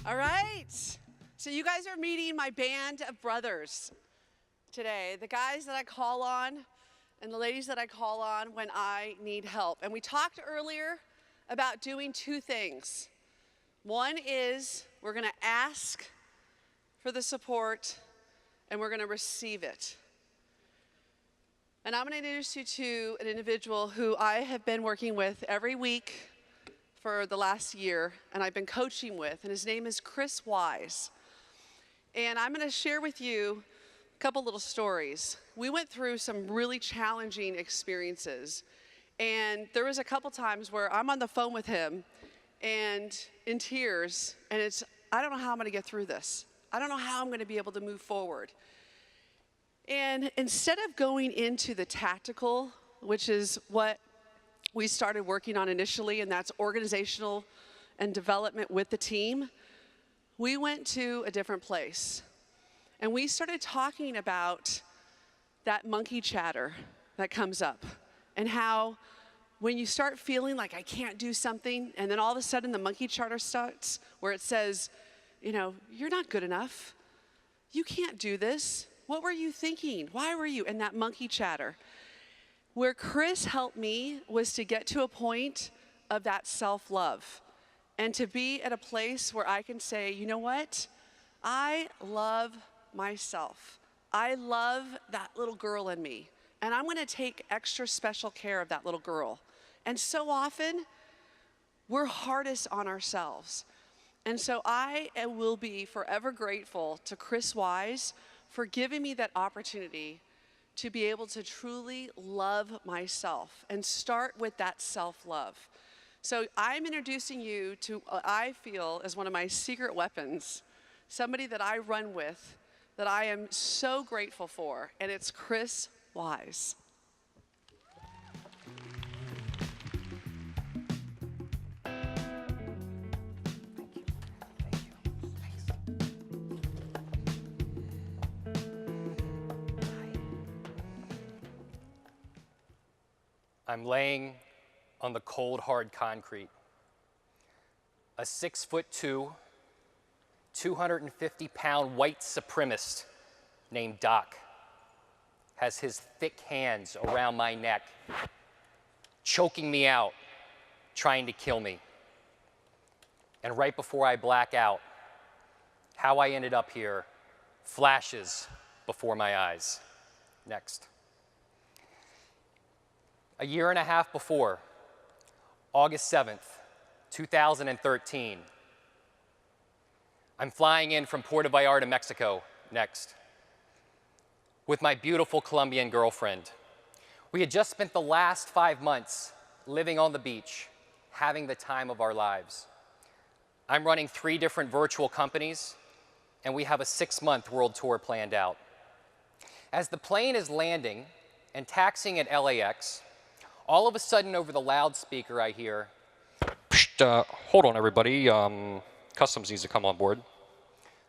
All right. So you guys are meeting my band of brothers today, the guys that I call on and the ladies that I call on when I need help. And we talked earlier about doing two things. One is we're going to ask for the support and we're going to receive it. And I'm going to introduce you to an individual who I have been working with every week for the last year, and I've been coaching with, and his name is Chris Wise. And I'm going to share with you a couple little stories. We went through some really challenging experiences, and there was a couple times where I'm on the phone with him and in tears, and I don't know how I'm going to get through this. I don't know how I'm going to be able to move forward. And instead of going into the tactical, which is what we started working on initially, and that's organizational and development with the team, we went to a different place. And we started talking about that monkey chatter that comes up and how when you start feeling like I can't do something, and then all of a sudden the monkey chatter starts where it says, you're not good enough. You can't do this. What were you thinking? Why were you in that monkey chatter? Where Chris helped me was to get to a point of that self-love and to be at a place where I can say, you know what? I love myself. I love that little girl in me, and I'm going to take extra special care of that little girl. And so often, we're hardest on ourselves. And so I will be forever grateful to Chris Wise for giving me that opportunity to be able to truly love myself and start with that self-love. So I'm introducing you to what I feel is one of my secret weapons, somebody that I run with that I am so grateful for, and it's Chris Wise. I'm laying on the cold, hard concrete. A 6'2", 250-pound white supremacist named Doc has his thick hands around my neck, choking me out, trying to kill me. And right before I black out, how I ended up here flashes before my eyes. Next. A year and a half before, August 7th, 2013, I'm flying in from Puerto Vallarta, Mexico, next, with my beautiful Colombian girlfriend. We had just spent the last 5 months living on the beach, having the time of our lives. I'm running 3 different virtual companies, and we have a 6-month world tour planned out. As the plane is landing and taxiing at LAX, all of a sudden, over the loudspeaker, I hear, hold on, everybody. Customs needs to come on board.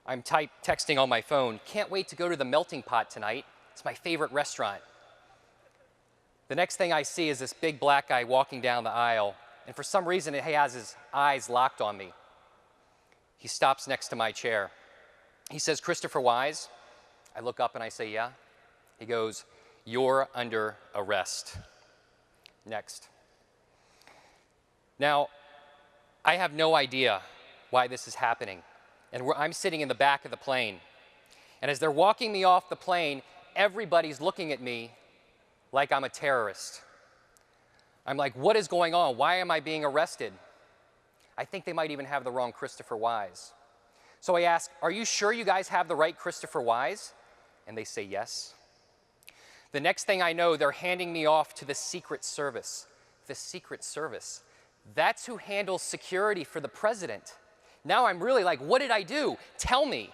I'm texting on my phone. Can't wait to go to the Melting Pot tonight. It's my favorite restaurant. The next thing I see is this big black guy walking down the aisle, and for some reason, he has his eyes locked on me. He stops next to my chair. He says, "Christopher Wise?" I look up and I say, "Yeah." He goes, "You're under arrest." Next. Now, I have no idea why this is happening. And I'm sitting in the back of the plane. And as they're walking me off the plane, everybody's looking at me like I'm a terrorist. I'm like, what is going on? Why am I being arrested? I think they might even have the wrong Christopher Wise. So I ask, are you sure you guys have the right Christopher Wise? And they say yes. The next thing I know, they're handing me off to the Secret Service. The Secret Service. That's who handles security for the president. Now I'm really like, what did I do? Tell me.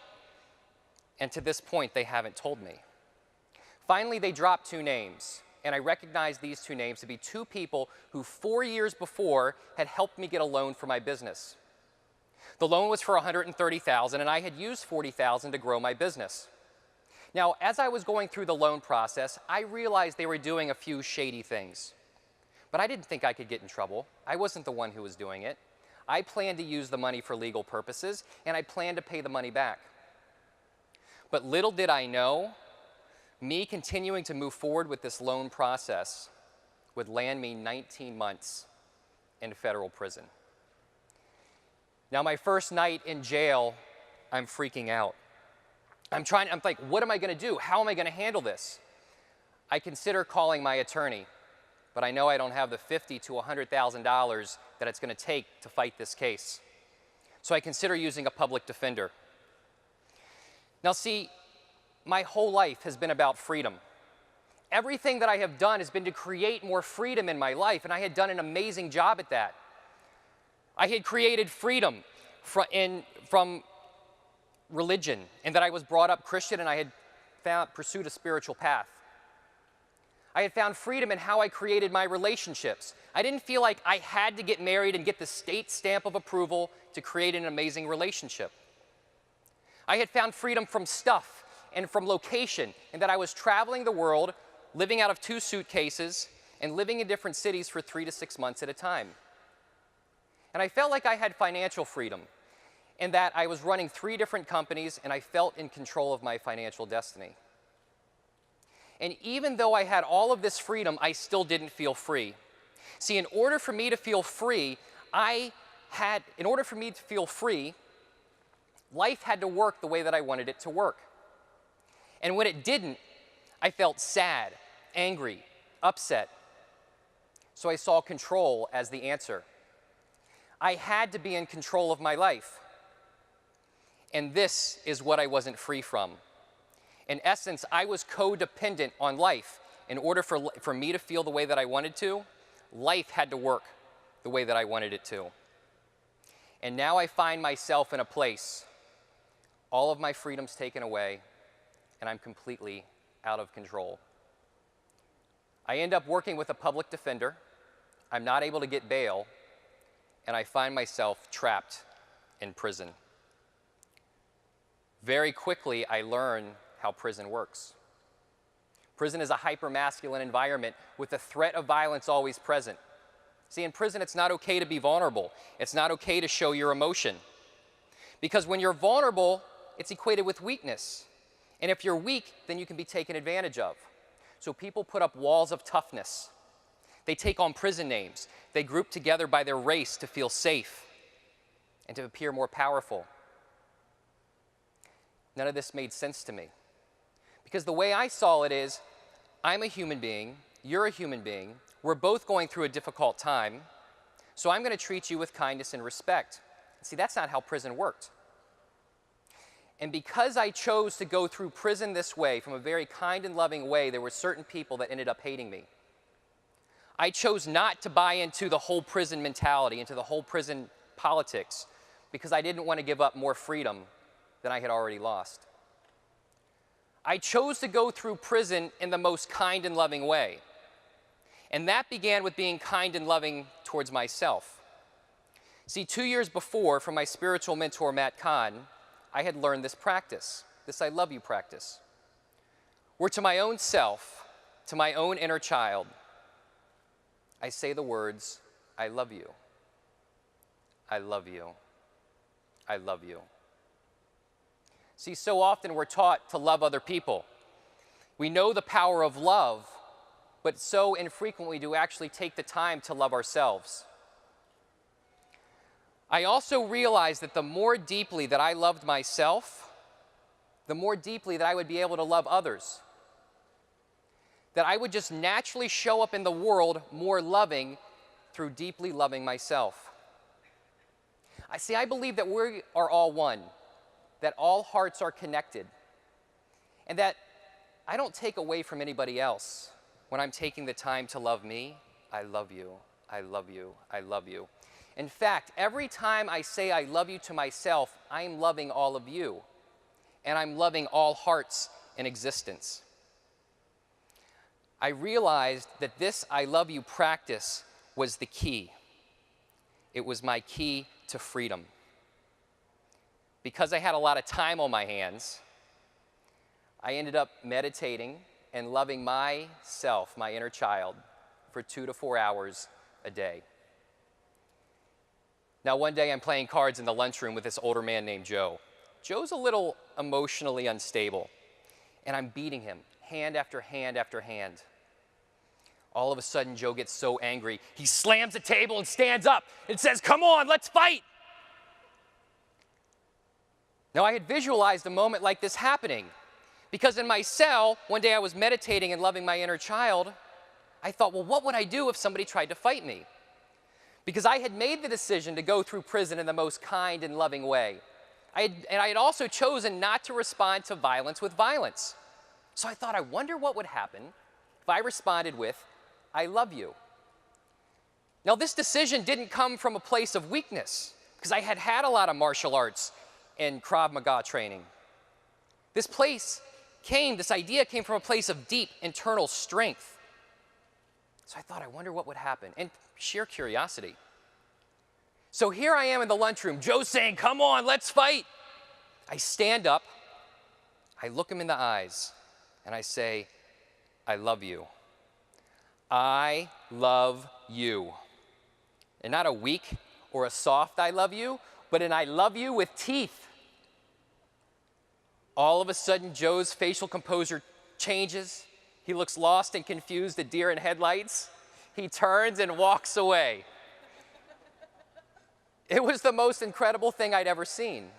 And to this point, they haven't told me. Finally, they dropped 2 names. And I recognize these 2 names to be 2 people who 4 years before had helped me get a loan for my business. The loan was for $130,000, and I had used $40,000 to grow my business. Now, as I was going through the loan process, I realized they were doing a few shady things. But I didn't think I could get in trouble. I wasn't the one who was doing it. I plan to use the money for legal purposes, and I plan to pay the money back. But little did I know, me continuing to move forward with this loan process would land me 19 months in federal prison. Now, my first night in jail, I'm freaking out. I'm like, what am I going to do? How am I going to handle this? I consider calling my attorney, but I know I don't have the $50,000 to $100,000 that it's going to take to fight this case. So I consider using a public defender. Now see, my whole life has been about freedom. Everything that I have done has been to create more freedom in my life, and I had done an amazing job at that. I had created freedom from religion, and that I was brought up Christian, and I had pursued a spiritual path. I had found freedom in how I created my relationships. I didn't feel like I had to get married and get the state stamp of approval to create an amazing relationship. I had found freedom from stuff and from location, and that I was traveling the world, living out of 2 suitcases, and living in different cities for 3 to 6 months at a time. And I felt like I had financial freedom, and that I was running 3 different companies, and I felt in control of my financial destiny. And even though I had all of this freedom, I still didn't feel free. See, in order for me to feel free, life had to work the way that I wanted it to work. And when it didn't, I felt sad, angry, upset. So I saw control as the answer. I had to be in control of my life. And this is what I wasn't free from. In essence, I was codependent on life. In order for me to feel the way that I wanted to, life had to work the way that I wanted it to. And now I find myself in a place, all of my freedom's taken away, and I'm completely out of control. I end up working with a public defender. I'm not able to get bail, and I find myself trapped in prison. Very quickly, I learn how prison works. Prison is a hyper-masculine environment with the threat of violence always present. See, in prison, it's not okay to be vulnerable. It's not okay to show your emotion. Because when you're vulnerable, it's equated with weakness. And if you're weak, then you can be taken advantage of. So people put up walls of toughness. They take on prison names. They group together by their race to feel safe and to appear more powerful. None of this made sense to me. Because the way I saw it is, I'm a human being, you're a human being, we're both going through a difficult time, so I'm going to treat you with kindness and respect. See, that's not how prison worked. And because I chose to go through prison this way, from a very kind and loving way, there were certain people that ended up hating me. I chose not to buy into the whole prison mentality, into the whole prison politics, because I didn't want to give up more freedom than I had already lost. I chose to go through prison in the most kind and loving way. And that began with being kind and loving towards myself. See, 2 years before, from my spiritual mentor, Matt Kahn, I had learned this practice, this I love you practice, where to my own self, to my own inner child, I say the words, I love you, I love you, I love you. See, so often we're taught to love other people. We know the power of love, but so infrequently do we actually take the time to love ourselves. I also realized that the more deeply that I loved myself, the more deeply that I would be able to love others. That I would just naturally show up in the world more loving through deeply loving myself. I believe that we are all one, that all hearts are connected, and that I don't take away from anybody else when I'm taking the time to love me. I love you, I love you, I love you. In fact, every time I say I love you to myself, I'm loving all of you, and I'm loving all hearts in existence. I realized that this I love you practice was the key. It was my key to freedom. Because I had a lot of time on my hands, I ended up meditating and loving myself, my inner child, for 2 to 4 hours a day. Now, one day I'm playing cards in the lunchroom with this older man named Joe. Joe's a little emotionally unstable, and I'm beating him hand after hand after hand. All of a sudden, Joe gets so angry, he slams the table and stands up and says, "Come on, let's fight." Now, I had visualized a moment like this happening because in my cell, one day I was meditating and loving my inner child. I thought, well, what would I do if somebody tried to fight me? Because I had made the decision to go through prison in the most kind and loving way. I had also chosen not to respond to violence with violence. So I thought, I wonder what would happen if I responded with, "I love you." Now, this decision didn't come from a place of weakness because I had had a lot of martial arts and Krav Maga training. This idea came from a place of deep internal strength. So I thought, I wonder what would happen, and sheer curiosity. So here I am in the lunchroom, Joe's saying, "Come on, let's fight." I stand up, I look him in the eyes, and I say, "I love you. I love you." And not a weak or a soft "I love you," but an "I love you" with teeth. All of a sudden, Joe's facial composure changes. He looks lost and confused at deer in headlights. He turns and walks away. It was the most incredible thing I'd ever seen.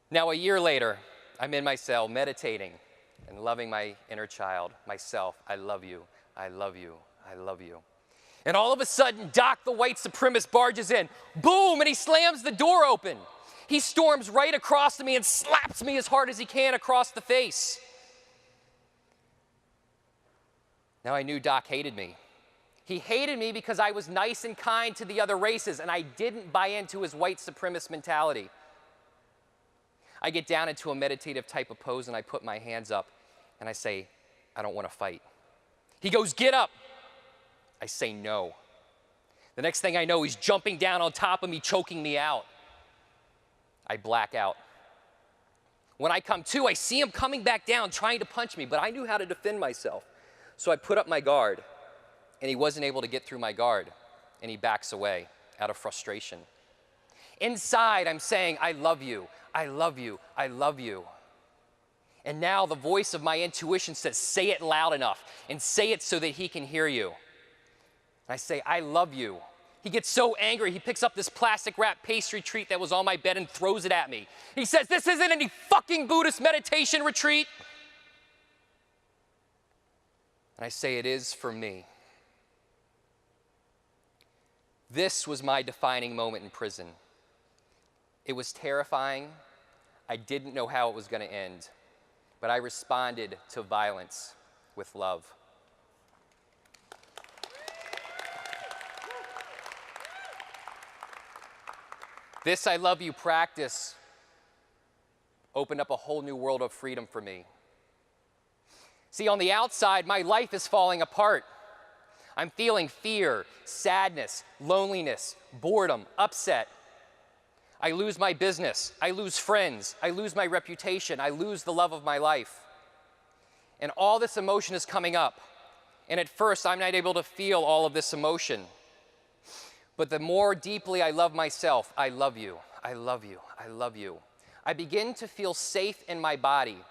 Now, a year later, I'm in my cell meditating and loving my inner child, myself. "I love you, I love you, I love you." And all of a sudden, Doc the white supremacist barges in. Boom, and he slams the door open. He storms right across to me and slaps me as hard as he can across the face. Now, I knew Doc hated me. He hated me because I was nice and kind to the other races, and I didn't buy into his white supremacist mentality. I get down into a meditative type of pose, and I put my hands up, and I say, "I don't want to fight." He goes, "Get up." I say, "No." The next thing I know, he's jumping down on top of me, choking me out. I black out. When I come to, I see him coming back down, trying to punch me, but I knew how to defend myself. So I put up my guard, and he wasn't able to get through my guard, and he backs away out of frustration. Inside, I'm saying, "I love you, I love you, I love you." And now the voice of my intuition says, "Say it loud enough, and say it so that he can hear you." And I say, "I love you." He gets so angry, he picks up this plastic wrap pastry treat that was on my bed and throws it at me. He says, "This isn't any fucking Buddhist meditation retreat." And I say, "It is for me." This was my defining moment in prison. It was terrifying. I didn't know how it was going to end, but I responded to violence with love. This "I love you" practice opened up a whole new world of freedom for me. See, on the outside, my life is falling apart. I'm feeling fear, sadness, loneliness, boredom, upset. I lose my business, I lose friends, I lose my reputation, I lose the love of my life. And all this emotion is coming up. And at first, I'm not able to feel all of this emotion. But the more deeply I love myself, I love you, I love you, I love you, I begin to feel safe in my body,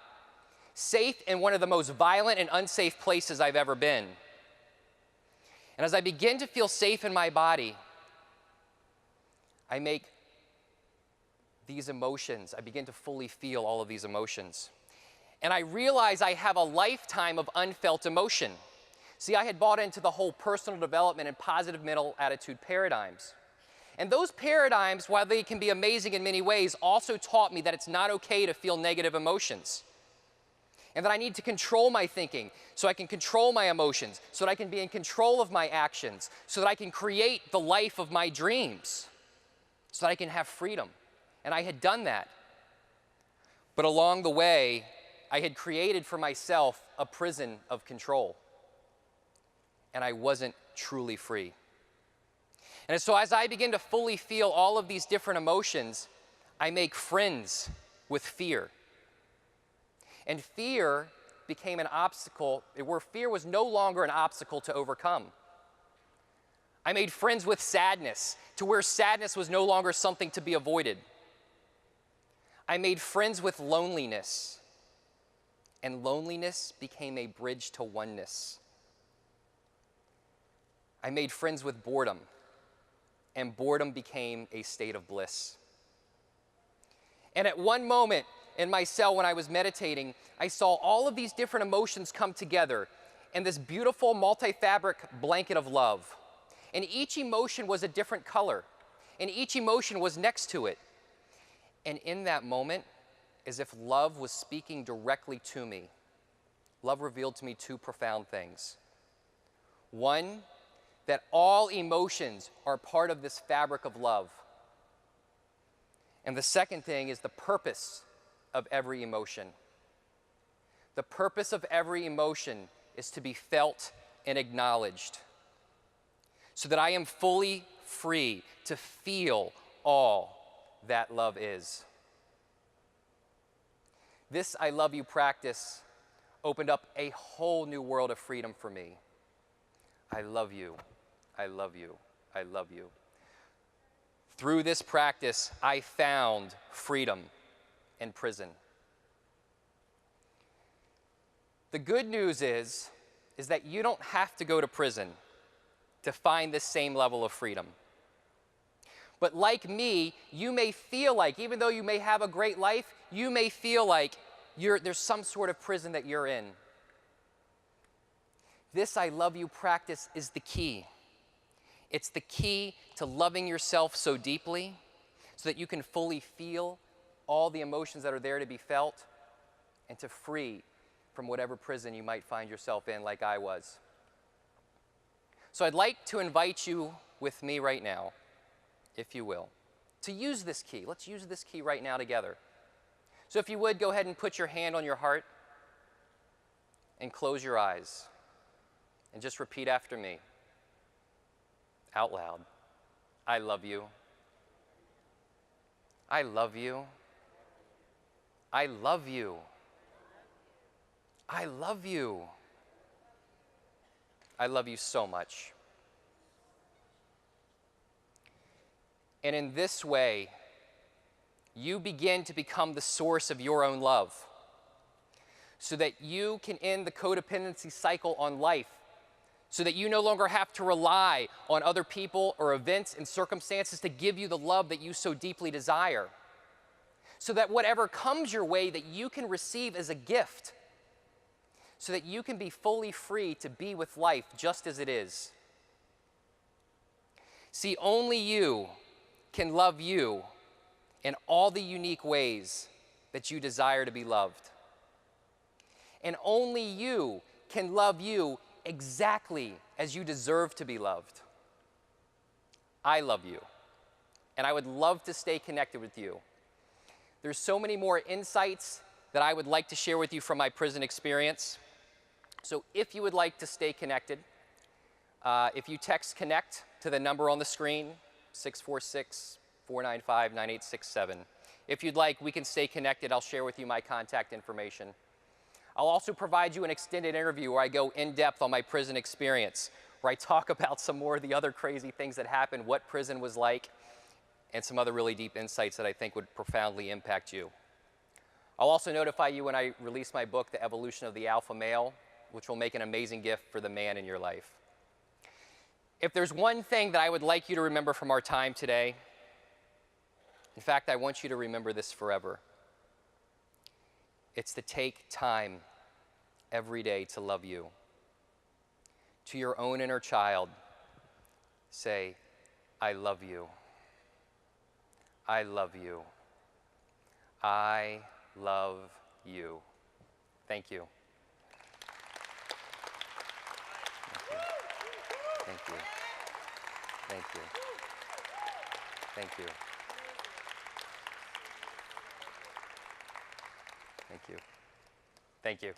safe in one of the most violent and unsafe places I've ever been. And as I begin to feel safe in my body, I make these emotions, I begin to fully feel all of these emotions. And I realize I have a lifetime of unfelt emotion. See, I had bought into the whole personal development and positive mental attitude paradigms. And those paradigms, while they can be amazing in many ways, also taught me that it's not okay to feel negative emotions. And that I need to control my thinking so I can control my emotions, so that I can be in control of my actions, so that I can create the life of my dreams, so that I can have freedom. And I had done that. But along the way, I had created for myself a prison of control. And I wasn't truly free. And so as I begin to fully feel all of these different emotions, I make friends with fear. And fear became an obstacle where fear was no longer an obstacle to overcome. I made friends with sadness to where sadness was no longer something to be avoided. I made friends with loneliness, and loneliness became a bridge to oneness. I made friends with boredom, and boredom became a state of bliss. And at one moment in my cell when I was meditating, I saw all of these different emotions come together in this beautiful multi-fabric blanket of love. And each emotion was a different color, and each emotion was next to it. And in that moment, as if love was speaking directly to me, love revealed to me two profound things. One, that all emotions are part of this fabric of love. And the second thing is the purpose of every emotion. The purpose of every emotion is to be felt and acknowledged, so that I am fully free to feel all that love is. This I love you practice opened up a whole new world of freedom for me. I love you, I love you, I love you. Through this practice, I found freedom in prison. The good news is that you don't have to go to prison to find this same level of freedom. But like me, you may feel like, even though you may have a great life, you may feel like there's some sort of prison that you're in. This I love you practice is the key. It's the key to loving yourself so deeply so that you can fully feel all the emotions that are there to be felt and to free from whatever prison you might find yourself in, like I was. So I'd like to invite you with me right now, if you will, to use this key. Let's use this key right now together. So if you would, go ahead and put your hand on your heart and close your eyes and just repeat after me out loud. I love you. I love you. I love you. I love you. I love you so much. And in this way, you begin to become the source of your own love so that you can end the codependency cycle on life, so that you no longer have to rely on other people or events and circumstances to give you the love that you so deeply desire, so that whatever comes your way that you can receive as a gift, so that you can be fully free to be with life just as it is. See, only you can love you in all the unique ways that you desire to be loved. And only you can love you exactly as you deserve to be loved. I love you, and I would love to stay connected with you. There's so many more insights that I would like to share with you from my prison experience. So if you would like to stay connected, if you text CONNECT to the number on the screen, 646-495-9867. If you'd like, we can stay connected. I'll share with you my contact information. I'll also provide you an extended interview where I go in depth on my prison experience, where I talk about some more of the other crazy things that happened, what prison was like, and some other really deep insights that I think would profoundly impact you. I'll also notify you when I release my book, The Evolution of the Alpha Male, which will make an amazing gift for the man in your life. If there's one thing that I would like you to remember from our time today, in fact, I want you to remember this forever. It's to take time every day to love you. To your own inner child, say, I love you. I love you. I love you. Thank you. Thank you. Thank you. Thank you. Thank you. Thank you.